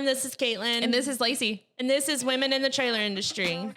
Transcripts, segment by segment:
This is Caitlin. And this is Lacey. And this is Women in the Trailer Industry.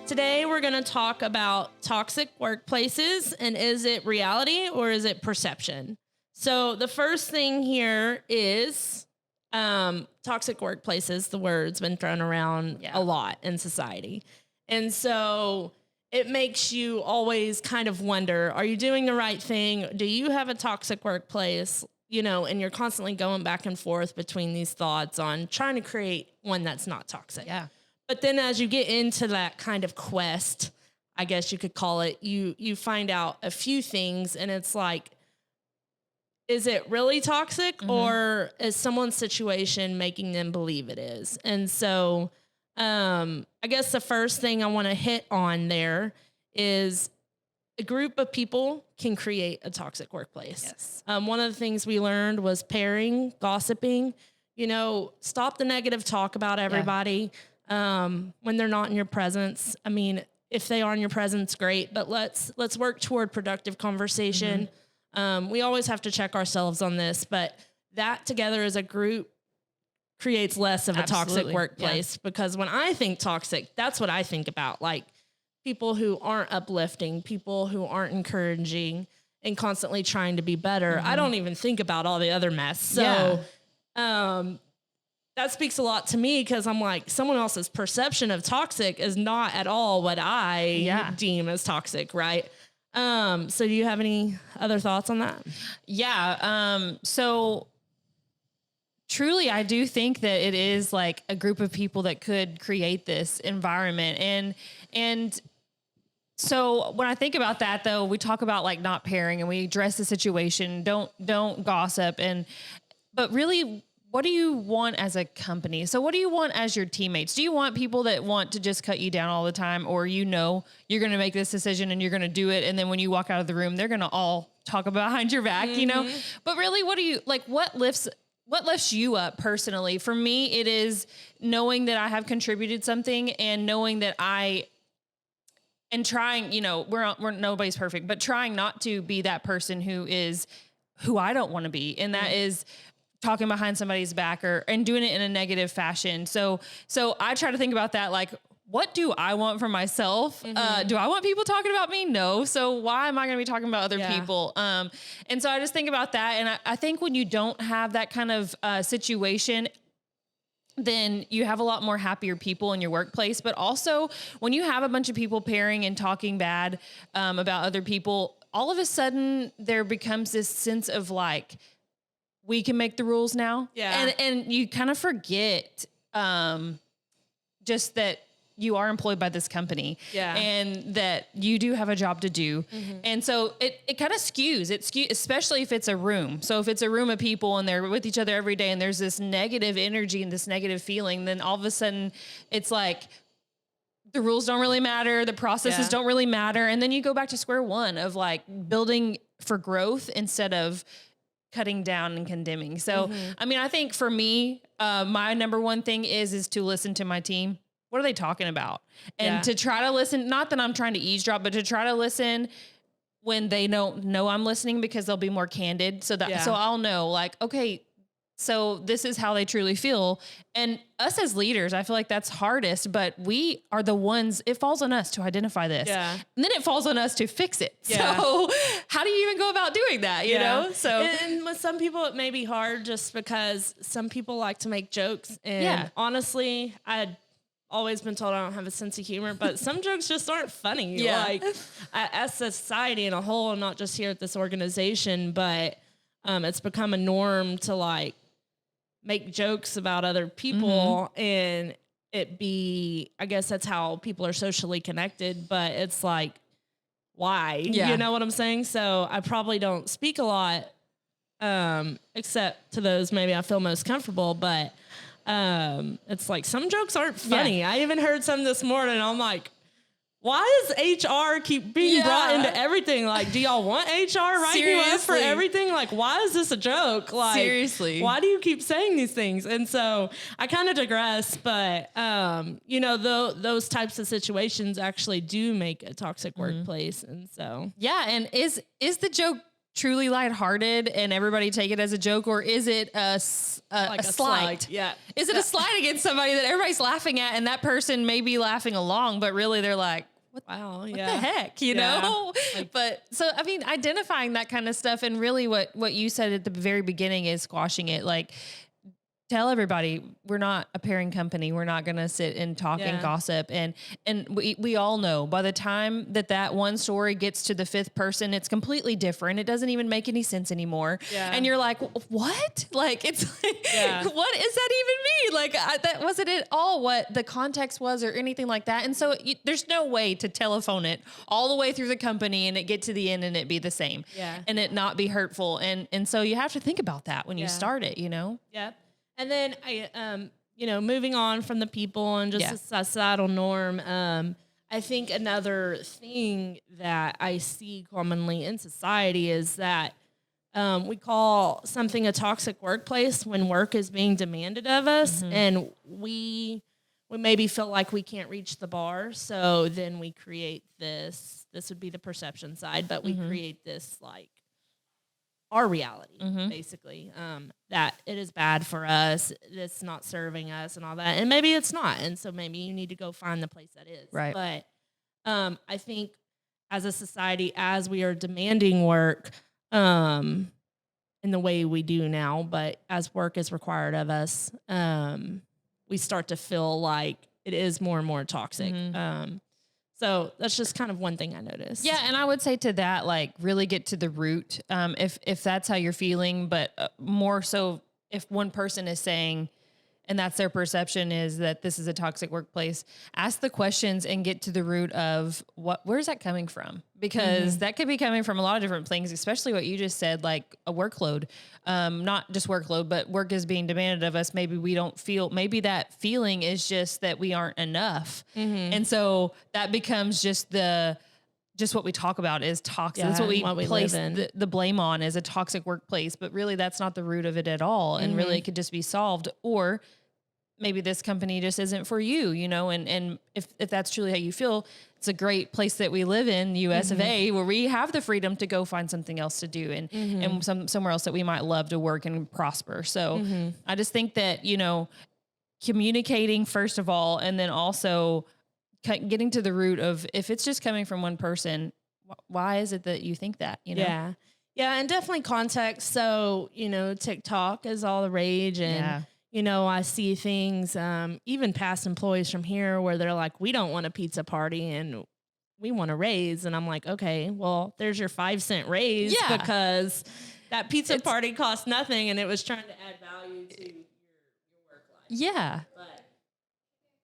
Today, we're going to talk about toxic workplaces, and is it reality or is it perception? So the first thing here is toxic workplaces. The word's been thrown around a lot in society. And so it makes you always kind of wonder, are you doing the right thing? Do you have a toxic workplace? You know, and you're constantly going back and forth between these thoughts on trying to create one that's not toxic. Yeah. But then as you get into that kind of quest, I guess you could call it, you find out a few things, and it's like, is it really toxic, or is someone's situation making them believe it is? And so I guess the first thing I want to hit on there is a group of people can create a toxic workplace. Yes. One of the things we learned was pairing, gossiping, you know, stop the negative talk about everybody. When they're not in your presence. I mean, if they are in your presence, great, but let's work toward productive conversation. We always have to check ourselves on this, but that together as a group creates less of a toxic workplace, because when I think toxic, that's what I think about. Like people who aren't uplifting, people who aren't encouraging and constantly trying to be better. I don't even think about all the other mess. So, that speaks a lot to me, because I'm like, someone else's perception of toxic is not at all what I deem as toxic, right? So do you have any other thoughts on that? Yeah. So truly, I do think that it is like a group of people that could create this environment. And so when I think about that, though, we talk about like not pairing, and we address the situation, don't gossip. But really, what do you want as a company? So what do you want as your teammates? Do you want people that want to just cut you down all the time, or you know you're going to make this decision and you're going to do it, and then when you walk out of the room, they're going to all talk behind your back, you know? But really, what do you like? What lifts you up personally? For me, it is knowing that I have contributed something, and knowing that and trying, you know, we're nobody's perfect, but trying not to be that person who I don't want to be, and that is talking behind somebody's back and doing it in a negative fashion. So I try to think about that. Like, what do I want for myself? Do I want people talking about me? No. So why am I going to be talking about other people? And so I just think about that. And I think when you don't have that kind of situation, then you have a lot more happier people in your workplace. But also when you have a bunch of people pairing and talking bad about other people, all of a sudden there becomes this sense of like, we can make the rules now. Yeah. And you kind of forget, just that you are employed by this company, and that you do have a job to do. And so it kind of skews, especially if it's a room. So if it's a room of people and they're with each other every day, and there's this negative energy and this negative feeling, then all of a sudden it's like, the rules don't really matter. The processes don't really matter. And then you go back to square one of like building for growth instead of cutting down and condemning. So, I mean, I think for me, my number one thing is to listen to my team. What are they talking about? And to try to listen, not that I'm trying to eavesdrop, but to try to listen when they don't know I'm listening, because they'll be more candid. So I'll know like, okay, so this is how they truly feel. And us as leaders, I feel like that's hardest, but we are the ones, it falls on us to identify this. Yeah. And then it falls on us to fix it. Yeah. So how do you even go about doing that? You know? So, and with some people it may be hard, just because some people like to make jokes. And honestly, I'd always been told I don't have a sense of humor, but some jokes just aren't funny. Like as a society in a whole, not just here at this organization, but it's become a norm to like make jokes about other people, and it be, I guess that's how people are socially connected, but it's like, why? You know what I'm saying? So I probably don't speak a lot, except to those maybe I feel most comfortable, but it's like some jokes aren't funny. I even heard some this morning. I'm like, why does HR keep being brought into everything? Like, do y'all want HR writing you up for everything? Like, why is this a joke? Like, seriously, why do you keep saying these things? And so I kind of digress, but, you know, those types of situations actually do make a toxic workplace. And so. Yeah. And is the joke truly lighthearted and everybody take it as a joke, or is it a slight? Yeah. Is it a slight against somebody that everybody's laughing at and that person may be laughing along, but really they're like, what the heck, you know? Like, but so, I mean, identifying that kind of stuff, and really what you said at the very beginning is squashing it. Like, tell everybody we're not a pairing company. We're not going to sit and talk and gossip. And we all know by the time that one story gets to the fifth person, it's completely different. It doesn't even make any sense anymore. Yeah. And you're like, what? Like, it's like, what does that even mean? Like, that wasn't at all what the context was or anything like that. And so there's no way to telephone it all the way through the company and it get to the end and it be the same and it not be hurtful. And so you have to think about that when you start it, you know? Yeah. And then you know, moving on from the people and just a societal norm, I think another thing that I see commonly in society is that we call something a toxic workplace when work is being demanded of us, and we maybe feel like we can't reach the bar, so then we create this would be the perception side, but we create this like our reality, basically, that it is bad for us, it's not serving us and all that. And maybe it's not. And so maybe you need to go find the place that is. Right. But I think as a society, as we are demanding work in the way we do now, but as work is required of us, we start to feel like it is more and more toxic. So that's just kind of one thing I noticed. Yeah. And I would say to that, like, really get to the root. If that's how you're feeling, but more so if one person is saying, and that's their perception, is that this is a toxic workplace, ask the questions and get to the root of where's that coming from? Because that could be coming from a lot of different things, especially what you just said, like a workload, not just workload, but work is being demanded of us. Maybe we don't feel, maybe that feeling is just that we aren't enough. And so that becomes just what we talk about is toxic. That's what we place the blame on, is a toxic workplace, but really that's not the root of it at all. And really it could just be solved, or maybe this company just isn't for you, you know? And if that's truly how you feel, it's a great place that we live in, US of A, where we have the freedom to go find something else to do and somewhere else that we might love to work and prosper. So I just think that, you know, communicating first of all, and then also getting to the root of, if it's just coming from one person, why is it that you think that, you know? Yeah. And definitely context. So, you know, TikTok is all the rage, and, you know, I see things, even past employees from here where they're like, we don't want a pizza party and we want a raise. And I'm like, okay, well, there's your 5-cent raise because that pizza party cost nothing. And it was trying to add value to your work life. Yeah. But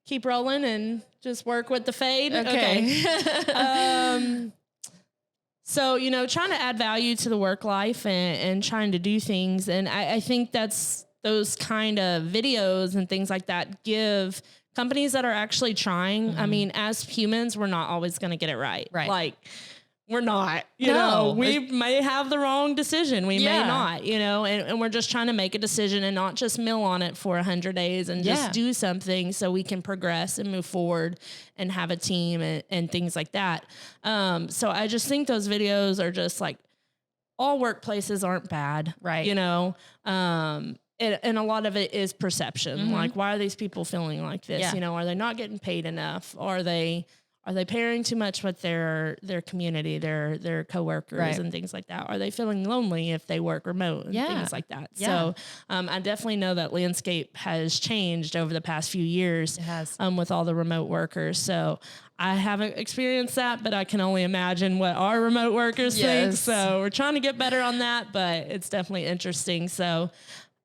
keep rolling and just work with the fade. Okay. So, you know, trying to add value to the work life and trying to do things. And I think that's those kind of videos and things like that give companies that are actually trying. I mean, as humans, we're not always going to get it right. Right. Like, we're not, you know, we may have the wrong decision. We may not, you know, and we're just trying to make a decision and not just mill on it for 100 days and just do something so we can progress and move forward and have a team and things like that. So I just think those videos are just like, all workplaces aren't bad, right? You know, and a lot of it is perception. Like, why are these people feeling like this? Yeah. You know, are they not getting paid enough? Are they pairing too much with their community, their coworkers and things like that? Are they feeling lonely if they work remote and things like that? So I definitely know that landscape has changed over the past few years. It has. With all the remote workers. So I haven't experienced that, but I can only imagine what our remote workers think. So we're trying to get better on that, but it's definitely interesting. So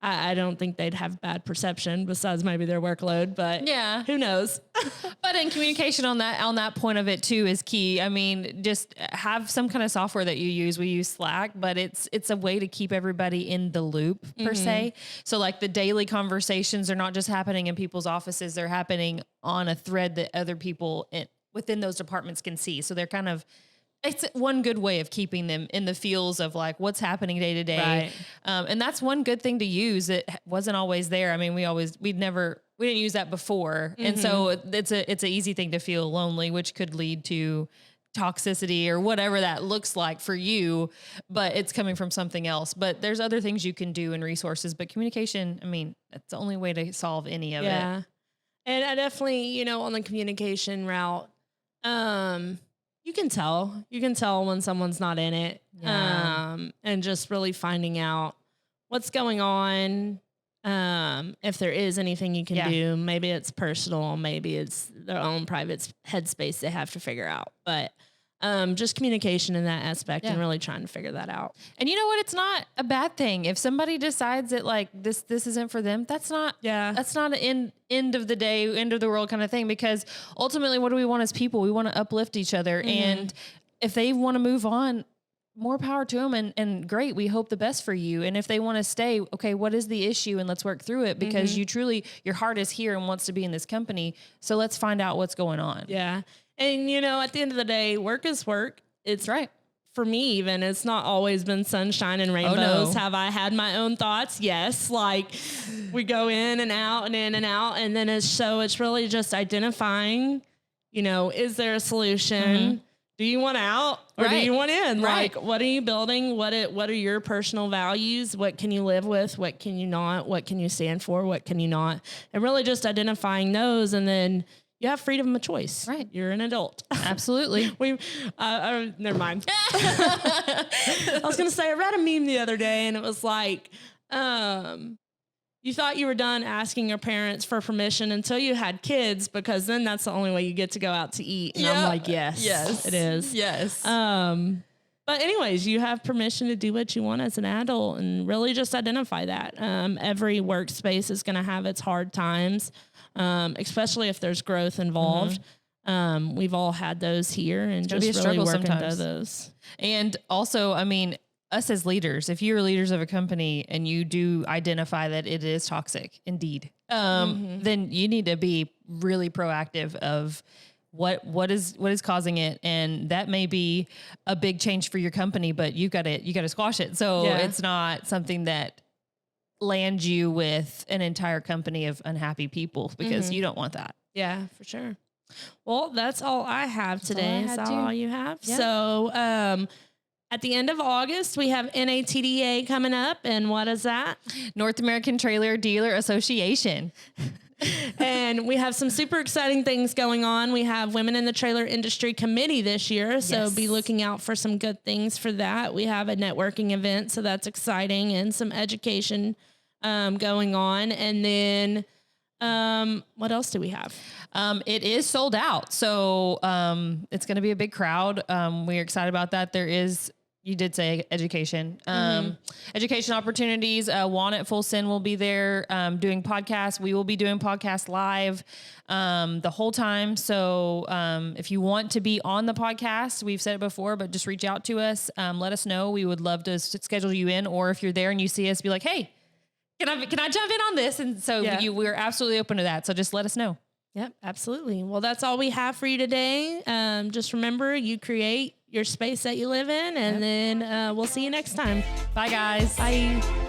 I don't think they'd have bad perception besides maybe their workload, but who knows? But in communication on that point of it too is key. I mean, just have some kind of software that you use. We use Slack, but it's a way to keep everybody in the loop per se. So like the daily conversations are not just happening in people's offices. They're happening on a thread that other people within those departments can see. So they're kind of, it's one good way of keeping them in the feels of like what's happening day to day. Right. And that's one good thing to use. It wasn't always there. I mean, we didn't use that before. Mm-hmm. And so it's an easy thing to feel lonely, which could lead to toxicity or whatever that looks like for you, but it's coming from something else. But there's other things you can do and resources, but communication, I mean, that's the only way to solve any of it. And I definitely, on the communication route, you can tell when someone's not in it. And just really finding out what's going on. If there is anything you can do, maybe it's personal, maybe it's their own private headspace they have to figure out, but just communication in that aspect and really trying to figure that out. And you know what? It's not a bad thing. If somebody decides that like this isn't for them, that's not an end of the day, end of the world kind of thing, because ultimately what do we want as people? We want to uplift each other. Mm-hmm. And if they want to move on, more power to them and great. We hope the best for you. And if they want to stay, okay, what is the issue? And let's work through it because your heart is here and wants to be in this company. So let's find out what's going on. Yeah. And at the end of the day, work is work. It's right. For me, even, it's not always been sunshine and rainbows. Have I had my own thoughts? Yes. Like we go in and out and in and out. And then it's really just identifying, is there a solution? Mm-hmm. Do you want out or do you want in? Right. Like, what are you building? What are your personal values? What can you live with? What can you not? What can you stand for? What can you not? And really just identifying those, and then you have freedom of choice. Right. You're an adult. Absolutely. Never mind. I was going to say, I read a meme the other day and it was like, you thought you were done asking your parents for permission until you had kids, because then that's the only way you get to go out to eat. And I'm like, yes, it is. Yes. But anyways, you have permission to do what you want as an adult, and really just identify that. Every workspace is going to have its hard times, especially if there's growth involved. Mm-hmm. We've all had those here, and just really working through those. And also, I mean, us as leaders, if you're leaders of a company and you do identify that it is toxic, indeed, then you need to be really proactive of what is causing it. And that may be a big change for your company, but you got to squash it. So it's not something that lands you with an entire company of unhappy people, because you don't want that. Yeah, for sure. Well, that's all I have today. Is that all you have? Yep. So, at the end of August, we have NATDA coming up. And what is that? North American Trailer Dealer Association. And we have some super exciting things going on. We have Women in the Trailer Industry Committee this year, so be looking out for some good things for that. We have a networking event, so that's exciting, and some education going on. And then what else do we have? It is sold out, so it's going to be a big crowd. We're excited about that. You did say education, education opportunities. Juan at Full Send will be there doing podcasts. We will be doing podcasts live the whole time. So if you want to be on the podcast, we've said it before, but just reach out to us. Let us know. We would love to schedule you in, or if you're there and you see us, be like, hey, can I jump in on this? And so we're absolutely open to that. So just let us know. Yep, absolutely. Well, that's all we have for you today. Just remember, you create your space that you live in, and then we'll see you next time. Bye, guys. Bye.